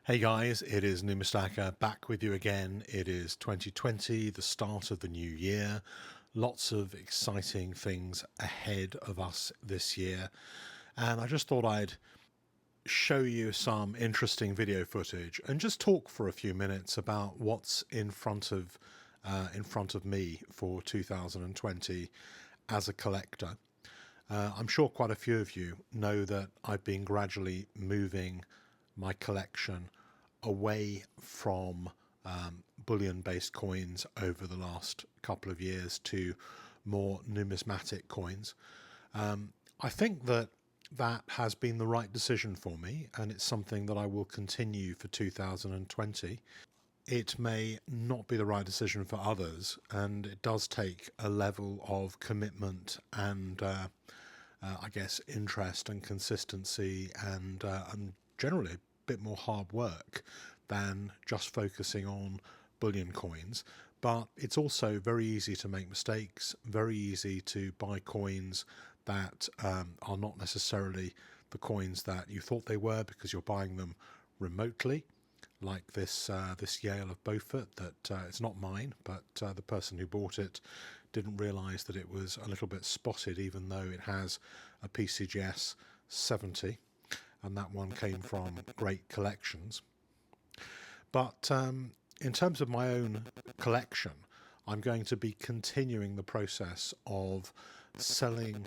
Hey guys, it is numismatics back with you again. It is 2020, the start of the new year. Lots of exciting things ahead of us this year. And I just thought I'd show you some interesting video footage and just talk for a few minutes about what's in front of me for 2020 as a collector. I'm sure quite a few of you know that I've been gradually moving my collection away from bullion-based coins over the last couple of years to more numismatic coins. I think that has been the right decision for me, and it's something that I will continue for 2020. It may not be the right decision for others, and it does take a level of commitment and I guess interest and consistency and generally a bit more hard work than just focusing on bullion coins. But it's also very easy to make mistakes, very easy to buy coins that are not necessarily the coins that you thought they were because you're buying them remotely, like this Yale of Beaufort that it's not mine, but the person who bought it didn't realise that it was a little bit spotted, even though it has a PCGS 70, and that one came from Great Collections. But in terms of my own collection, I'm going to be continuing the process of selling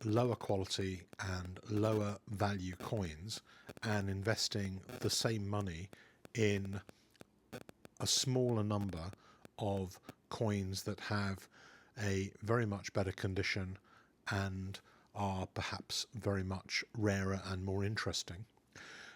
lower quality and lower value coins and investing the same money in a smaller number of coins that have a very much better condition and are perhaps very much rarer and more interesting.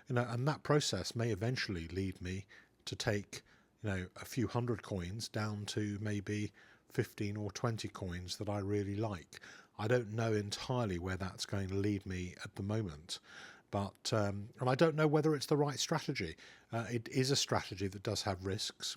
And that process may eventually lead me to take, a few hundred coins down to maybe 15 or 20 coins that I really like. I don't know entirely where that's going to lead me at the moment, but and I don't know whether it's the right strategy. It is a strategy that does have risks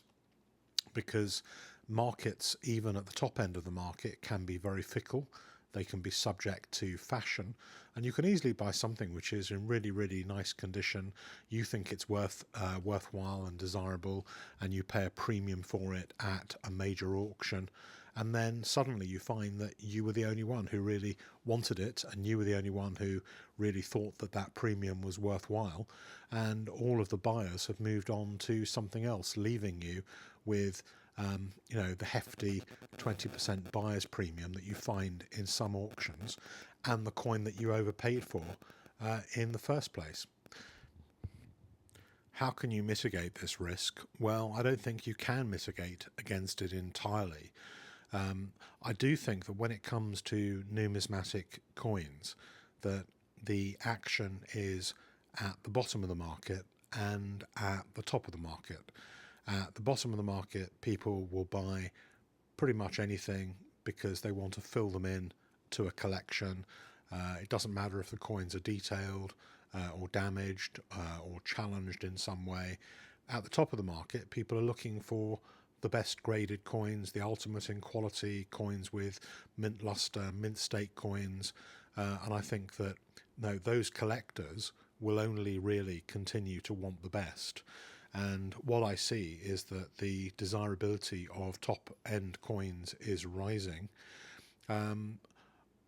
because markets, even at the top end of the market, can be very fickle. They can be subject to fashion, and you can easily buy something which is in really, really nice condition. You think it's worthwhile and desirable, and you pay a premium for it at a major auction, and then suddenly you find that you were the only one who really wanted it, and you were the only one who really thought that that premium was worthwhile, and all of the buyers have moved on to something else, leaving you with the hefty 20% buyer's premium that you find in some auctions and the coin that you overpaid for in the first place. How can you mitigate this risk? Well, I don't think you can mitigate against it entirely. I do think that when it comes to numismatic coins, that the action is at the bottom of the market and at the top of the market. At the bottom of the market, people will buy pretty much anything because they want to fill them in to a collection. It doesn't matter if the coins are detailed or damaged or challenged in some way. At the top of the market, people are looking for the best graded coins, the ultimate in quality coins with mint luster, mint state coins, and I think that those collectors will only really continue to want the best. And what I see is that the desirability of top end coins is rising,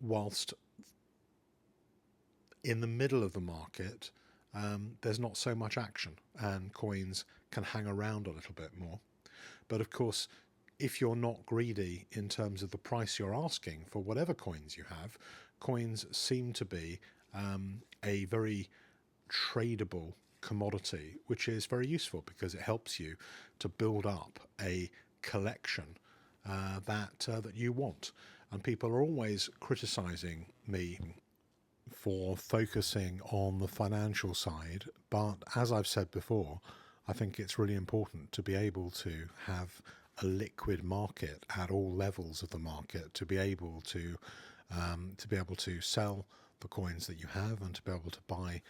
whilst in the middle of the market, there's not so much action and coins can hang around a little bit more. But of course, if you're not greedy in terms of the price you're asking for whatever coins you have, coins seem to be a very tradable commodity, which is very useful because it helps you to build up a collection that you want. And people are always criticizing me for focusing on the financial side, but as I've said before, I think it's really important to be able to have a liquid market at all levels of the market, to be able to sell the coins that you have and to be able to buy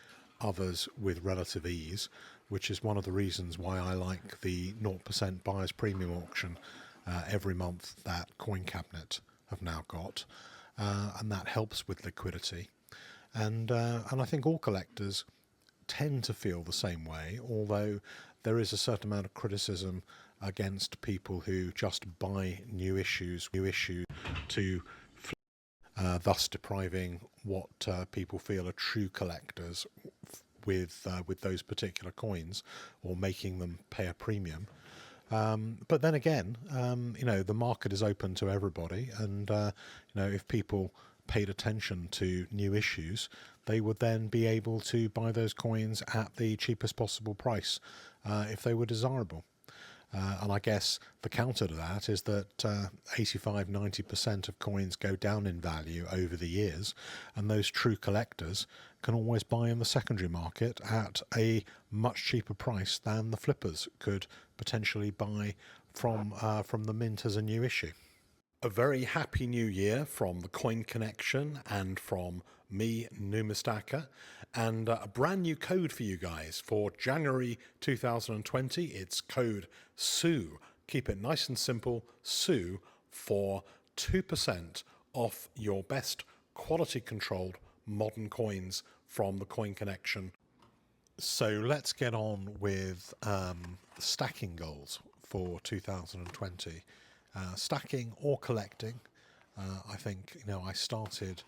others with relative ease, which is one of the reasons why I like the 0% buyer's premium auction every month that Coin Cabinet have now got, and that helps with liquidity. And I think all collectors tend to feel the same way, although there is a certain amount of criticism against people who just buy new issues to thus depriving what people feel are true collectors with those particular coins, or making them pay a premium. But then again, the market is open to everybody, and if people paid attention to new issues, they would then be able to buy those coins at the cheapest possible price if they were desirable. And I guess the counter to that is that 85–90% of coins go down in value over the years, and those true collectors can always buy in the secondary market at a much cheaper price than the flippers could potentially buy from the mint as a new issue. A very happy new year from the Coin Connection and from me, Numismatics, and a brand new code for you guys for January 2020. It's code SUE. Keep it nice and simple, SUE, for 2% off your best quality controlled modern coins from the Coin Connection. So let's get on with stacking goals for 2020. Stacking or collecting. I think I started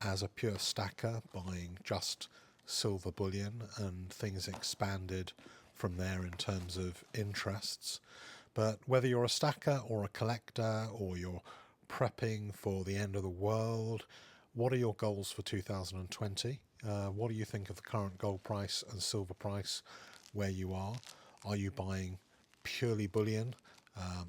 as a pure stacker, buying just silver bullion, and things expanded from there in terms of interests. But whether you're a stacker or a collector, or you're prepping for the end of the world, what are your goals for 2020? What do you think of the current gold price and silver price where you are? Are you buying purely bullion?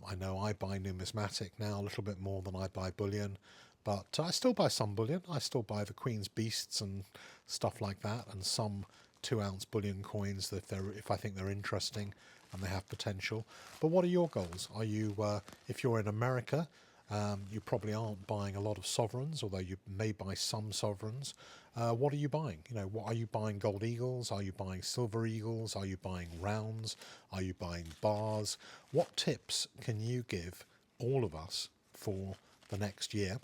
I know I buy numismatic now a little bit more than I buy bullion, but I still buy some bullion. I still buy the Queen's Beasts and stuff like that, and some 2-ounce bullion coins if I think they're interesting and they have potential. But what are your goals? Are you, if you're in America, you probably aren't buying a lot of sovereigns, although you may buy some sovereigns. What are you buying? What are you buying? Gold eagles? Are you buying silver eagles? Are you buying rounds? Are you buying bars? What tips can you give all of us for the next year?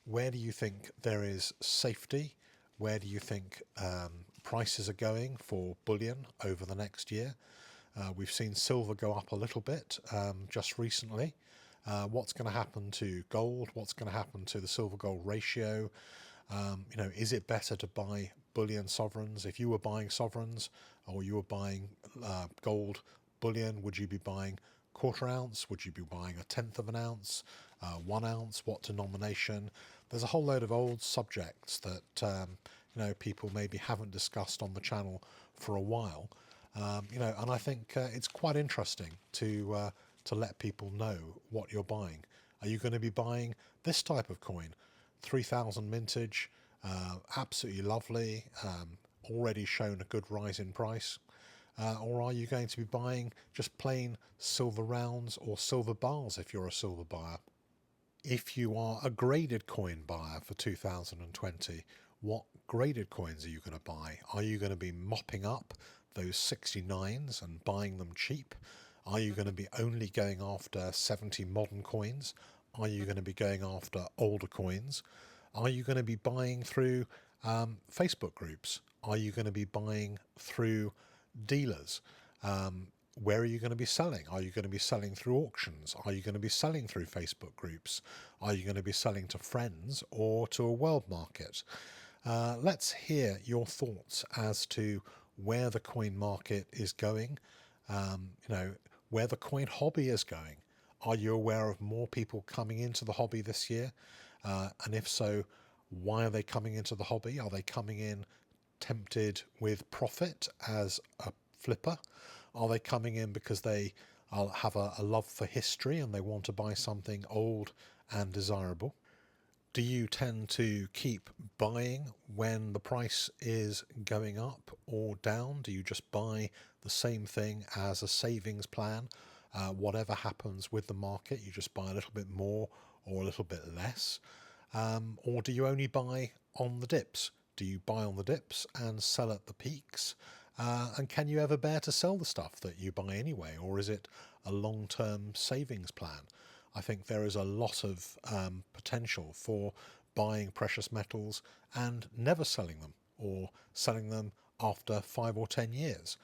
Where do you think there is safety? Where do you think prices are going for bullion over the next year? We've seen silver go up a little bit just recently. What's going to happen to gold? What's going to happen to the silver-gold ratio? Is it better to buy bullion sovereigns? If you were buying sovereigns, or you were buying gold bullion, would you be buying 1/4 ounce? Would you be buying 1/10 of an ounce? 1 ounce? What denomination? There's a whole load of old subjects that people maybe haven't discussed on the channel for a while. And I think it's quite interesting to let people know what you're buying. Are you going to be buying this type of coin? 3000 mintage, absolutely lovely, already shown a good rise in price. Or are you going to be buying just plain silver rounds or silver bars if you're a silver buyer? If you are a graded coin buyer for 2020, what graded coins are you going to buy? Are you going to be mopping up those 69s and buying them cheap? Are you going to be only going after 70 modern coins? Are you going to be going after older coins? Are you going to be buying through Facebook groups? Are you going to be buying through dealers? Where are you going to be selling? Are you going to be selling through auctions? Are you going to be selling through Facebook groups? Are you going to be selling to friends or to a world market? Let's hear your thoughts as to where the coin market is going, where the coin hobby is going. Are you aware of more people coming into the hobby this year? And if so, why are they coming into the hobby? Are they coming in tempted with profit as a flipper? Are they coming in because they have a love for history and they want to buy something old and desirable? Do you tend to keep buying when the price is going up or down? Do you just buy the same thing as a savings plan? Whatever happens with the market, you just buy a little bit more or a little bit less? Or do you only buy on the dips? Do you buy on the dips and sell at the peaks? And can you ever bear to sell the stuff that you buy anyway? Or is it a long-term savings plan? I think there is a lot of potential for buying precious metals and never selling them, or selling them after 5 or 10 years.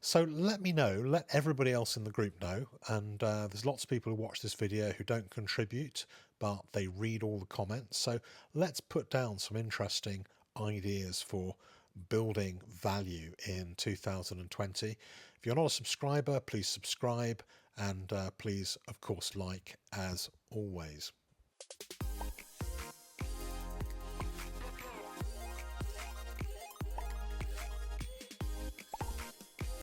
So let me know, let everybody else in the group know, and there's lots of people who watch this video who don't contribute, but they read all the comments. So let's put down some interesting ideas for building value in 2020. If you're not a subscriber, please subscribe, and please, of course, like as always.